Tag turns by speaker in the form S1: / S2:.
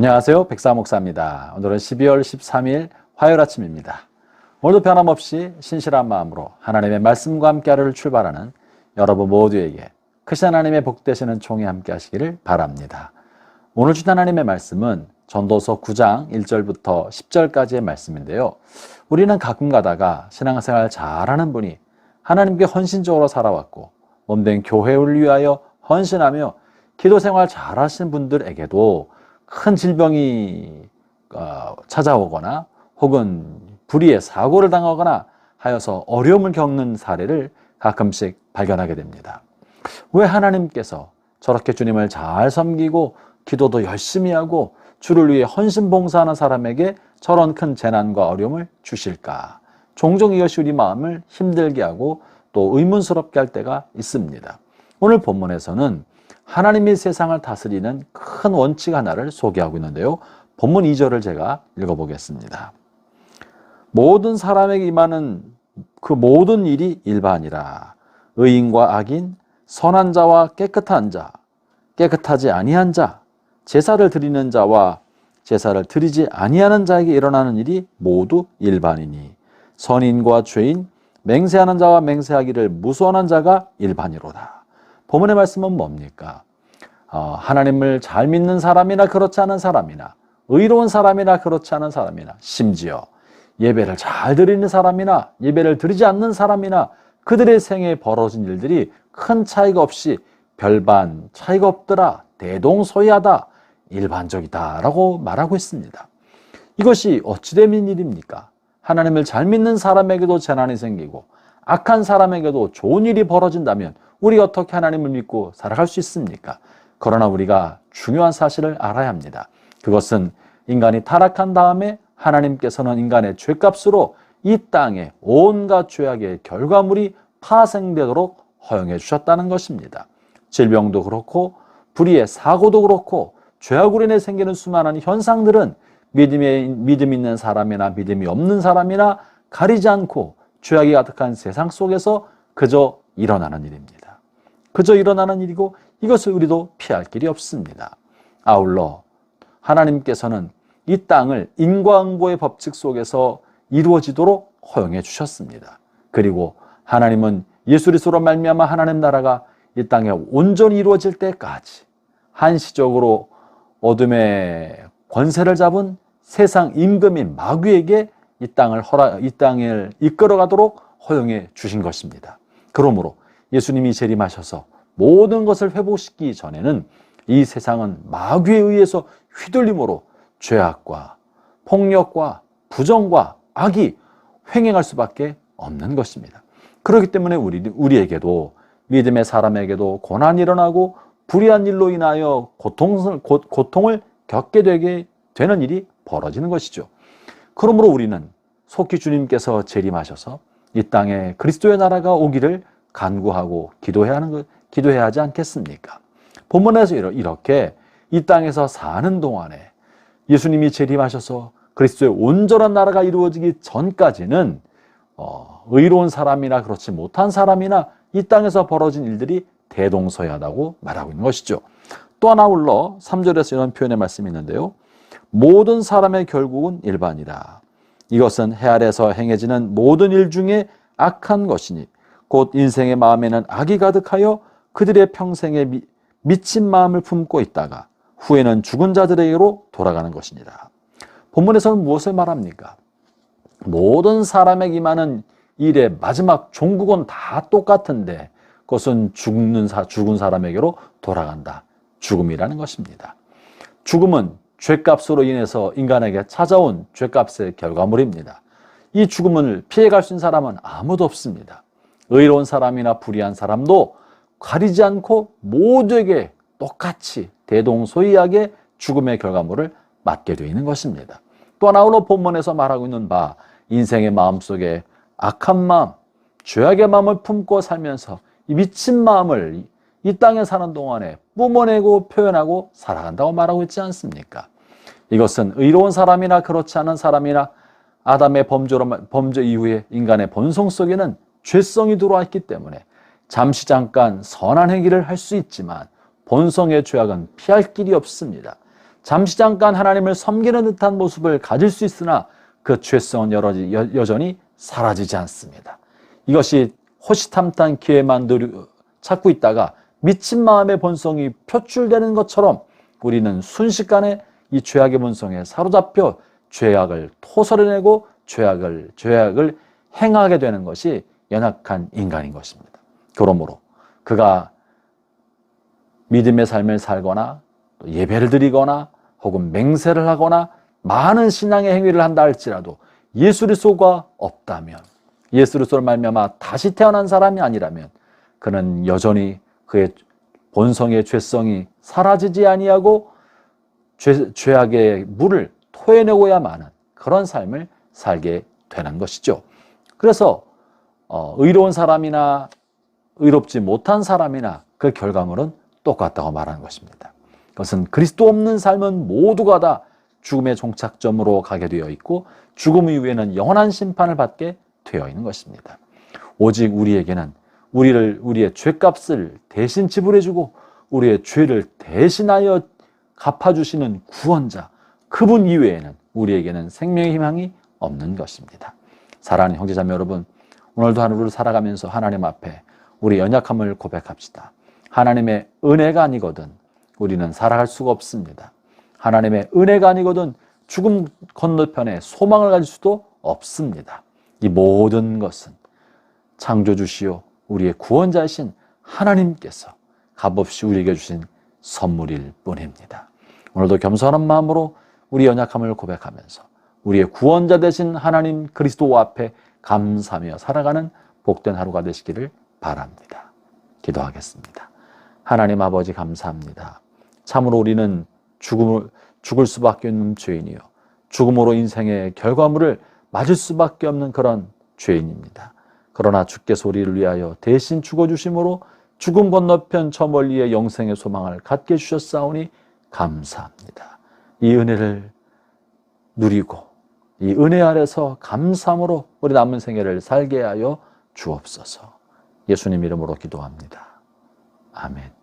S1: 안녕하세요. 백사 목사입니다. 오늘은 12월 13일 화요일 아침입니다. 오늘도 변함없이 신실한 마음으로 하나님의 말씀과 함께 하루를 출발하는 여러분 모두에게 크신 하나님의 복 되시는 총회 함께 하시기를 바랍니다. 오늘 주신 하나님의 말씀은 전도서 9장 1절부터 10절까지의 말씀인데요. 우리는 가끔 가다가 신앙생활 잘하는 분이 하나님께 헌신적으로 살아왔고 몸된 교회를 위하여 헌신하며 기도생활 잘하신 분들에게도 큰 질병이 찾아오거나 혹은 불의의 사고를 당하거나 하여서 어려움을 겪는 사례를 가끔씩 발견하게 됩니다. 왜 하나님께서 저렇게 주님을 잘 섬기고 기도도 열심히 하고 주를 위해 헌신봉사하는 사람에게 저런 큰 재난과 어려움을 주실까? 종종 이것이 우리 마음을 힘들게 하고 또 의문스럽게 할 때가 있습니다. 오늘 본문에서는 하나님이 세상을 다스리는 큰 원칙 하나를 소개하고 있는데요. 본문 2절을 제가 읽어보겠습니다. 모든 사람에게 임하는 그 모든 일이 일반이라. 의인과 악인, 선한 자와 깨끗한 자, 깨끗하지 아니한 자, 제사를 드리는 자와 제사를 드리지 아니하는 자에게 일어나는 일이 모두 일반이니 선인과 죄인, 맹세하는 자와 맹세하기를 무수원한 자가 일반이로다. 본문의 말씀은 뭡니까? 하나님을 잘 믿는 사람이나 그렇지 않은 사람이나 의로운 사람이나 그렇지 않은 사람이나 심지어 예배를 잘 드리는 사람이나 예배를 드리지 않는 사람이나 그들의 생애에 벌어진 일들이 큰 차이가 없이 별반 차이가 없더라, 대동소이하다, 일반적이다 라고 말하고 있습니다. 이것이 어찌 된 일입니까? 하나님을 잘 믿는 사람에게도 재난이 생기고 악한 사람에게도 좋은 일이 벌어진다면 우리가 어떻게 하나님을 믿고 살아갈 수 있습니까? 그러나 우리가 중요한 사실을 알아야 합니다. 그것은 인간이 타락한 다음에 하나님께서는 인간의 죄값으로 이 땅에 온갖 죄악의 결과물이 파생되도록 허용해 주셨다는 것입니다. 질병도 그렇고 불의의 사고도 그렇고 죄악으로 인해 생기는 수많은 현상들은 믿음 있는 사람이나 믿음이 없는 사람이나 가리지 않고 죄악이 가득한 세상 속에서 그저 일어나는 일입니다. 그저 일어나는 일이고 이것을 우리도 피할 길이 없습니다. 아울러 하나님께서는 이 땅을 인과응보의 법칙 속에서 이루어지도록 허용해 주셨습니다. 그리고 하나님은 예수 그리스도로 말미암아 하나님 나라가 이 땅에 온전히 이루어질 때까지 한시적으로 어둠의 권세를 잡은 세상 임금인 마귀에게 이 땅을 이끌어가도록 허용해 주신 것입니다. 그러므로 예수님이 재림하셔서 모든 것을 회복시키기 전에는 이 세상은 마귀에 의해서 휘둘림으로 죄악과 폭력과 부정과 악이 횡행할 수밖에 없는 것입니다. 그렇기 때문에 우리에게도 믿음의 사람에게도 고난이 일어나고 불의한 일로 인하여 고통을 겪게 되는 일이 벌어지는 것이죠. 그러므로 우리는 속히 주님께서 재림하셔서 이 땅에 그리스도의 나라가 오기를 간구하고 기도해야 하지 않겠습니까? 본문에서 이렇게 이 땅에서 사는 동안에 예수님이 재림하셔서 그리스도의 온전한 나라가 이루어지기 전까지는 의로운 사람이나 그렇지 못한 사람이나 이 땅에서 벌어진 일들이 대동소이하다고 말하고 있는 것이죠. 또 하나 아울러 3절에서 이런 표현의 말씀이 있는데요. 모든 사람의 결국은 일반이라. 이것은 해 아래에서 행해지는 모든 일 중에 악한 것이니 곧 인생의 마음에는 악이 가득하여 그들의 평생에 미친 마음을 품고 있다가 후에는 죽은 자들에게로 돌아가는 것이니라. 본문에서는 무엇을 말합니까? 모든 사람에게 임하는 일의 마지막 종국은 다 똑같은데 그것은 죽은 사람에게로 돌아간다. 죽음이라는 것입니다. 죽음은 죄값으로 인해서 인간에게 찾아온 죄값의 결과물입니다. 이 죽음을 피해갈 수 있는 사람은 아무도 없습니다. 의로운 사람이나 불의한 사람도 가리지 않고 모두에게 똑같이 대동소이하게 죽음의 결과물을 맞게 되어 있는 것입니다. 또 하나 오늘 본문에서 말하고 있는 바 인생의 마음속에 악한 마음, 죄악의 마음을 품고 살면서 이 미친 마음을 이 땅에 사는 동안에 뿜어내고 표현하고 살아간다고 말하고 있지 않습니까? 이것은 의로운 사람이나 그렇지 않은 사람이나 아담의 범죄 이후에 인간의 본성 속에는 죄성이 들어와 있기 때문에 잠깐 선한 행위를 할 수 있지만 본성의 죄악은 피할 길이 없습니다. 잠시 잠깐 하나님을 섬기는 듯한 모습을 가질 수 있으나 그 죄성은 여전히 사라지지 않습니다. 이것이 호시탐탐 기회만 찾고 있다가 미친 마음의 본성이 표출되는 것처럼 우리는 순식간에 이 죄악의 본성에 사로잡혀 죄악을 토설해내고 죄악을 행하게 되는 것이 연약한 인간인 것입니다. 그러므로 그가 믿음의 삶을 살거나 또 예배를 드리거나 혹은 맹세를 하거나 많은 신앙의 행위를 한다 할지라도 예수 그리스도가 없다면, 예수 그리스도를 말미암아 다시 태어난 사람이 아니라면 그는 여전히 그의 본성의 죄성이 사라지지 아니하고 죄악의 물을 토해내고야만 하는 그런 삶을 살게 되는 것이죠. 그래서 의로운 사람이나 의롭지 못한 사람이나 그 결과물은 똑같다고 말하는 것입니다. 그것은 그리스도 없는 삶은 모두가 다 죽음의 종착점으로 가게 되어 있고 죽음 이후에는 영원한 심판을 받게 되어 있는 것입니다. 오직 우리에게는 우리의 죄값을 대신 지불해주고 우리의 죄를 대신하여 갚아주시는 구원자, 그분 이외에는 우리에게는 생명의 희망이 없는 것입니다. 사랑하는 형제자매 여러분, 오늘도 하루를 살아가면서 하나님 앞에 우리 연약함을 고백합시다. 하나님의 은혜가 아니거든 우리는 살아갈 수가 없습니다. 하나님의 은혜가 아니거든 죽음 건너편에 소망을 가질 수도 없습니다. 이 모든 것은 창조주시오 우리의 구원자이신 하나님께서 값없이 우리에게 주신 선물일 뿐입니다. 오늘도 겸손한 마음으로 우리 연약함을 고백하면서 우리의 구원자 되신 하나님 그리스도 앞에 감사하며 살아가는 복된 하루가 되시기를 바랍니다. 기도하겠습니다. 하나님 아버지 감사합니다. 참으로 우리는 죽을 수밖에 없는 죄인이요 죽음으로 인생의 결과물을 맞을 수밖에 없는 그런 죄인입니다. 그러나 주께서 우리를 위하여 대신 죽어주심으로 죽음 건너편 저 멀리의 영생의 소망을 갖게 해주셨사오니 감사합니다. 이 은혜를 누리고 이 은혜 아래서 감사함으로 우리 남은 생애를 살게 하여 주옵소서. 예수님 이름으로 기도합니다. 아멘.